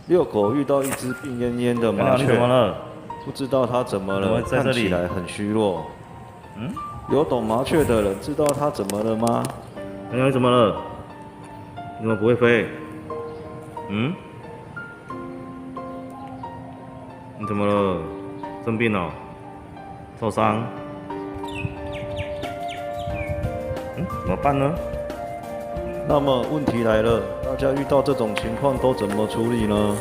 遛狗遇到一只病恹恹的麻你怎么雀，了？不知道它怎么了，看怎么会在这里起来很虚弱。嗯，有懂麻雀的人知道它怎么了吗？你怎么了？你怎么不会飞？嗯？你怎么了？生病了？受伤？怎么办呢？那么问题来了，大家遇到这种情况都怎么处理呢？